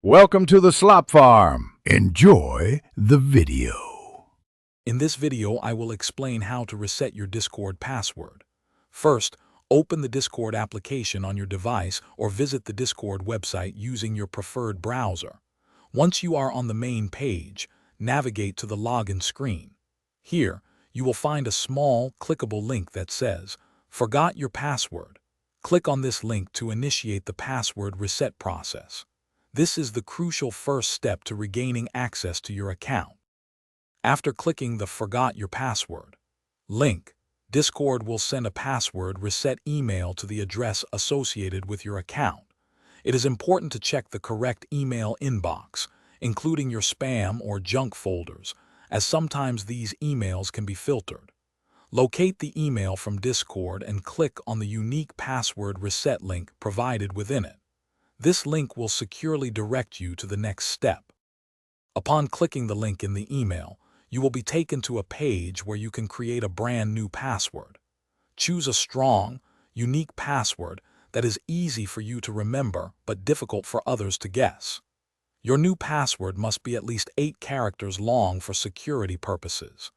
Welcome to the Slop Farm. Enjoy the video. In this video, I will explain how to reset your Discord password. First, open the Discord application on your device or visit the Discord website using your preferred browser. Once you are on the main page, navigate to the login screen. Here, you will find a small, clickable link that says, "Forgot your password." Click on this link to initiate the password reset process. This is the crucial first step to regaining access to your account. After clicking the "Forgot Your Password" link, Discord will send a password reset email to the address associated with your account. It is important to check the correct email inbox, including your spam or junk folders, as sometimes these emails can be filtered. Locate the email from Discord and click on the unique password reset link provided within it. This link will securely direct you to the next step. Upon clicking the link in the email, you will be taken to a page where you can create a brand new password. Choose a strong, unique password that is easy for you to remember but difficult for others to guess. Your new password must be at least 8 characters long for security purposes.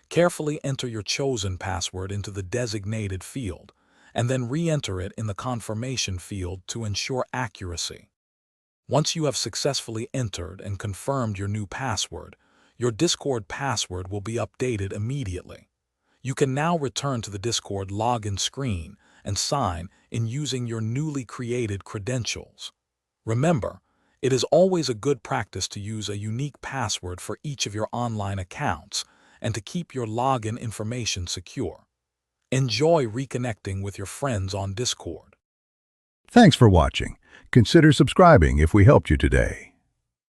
Carefully enter your chosen password into the designated field, and then re-enter it in the confirmation field to ensure accuracy. Once you have successfully entered and confirmed your new password, your Discord password will be updated immediately. You can now return to the Discord login screen and sign in using your newly created credentials. Remember, it is always a good practice to use a unique password for each of your online accounts and to keep your login information secure. Enjoy reconnecting with your friends on Discord. Thanks for watching. Consider subscribing if we helped you today.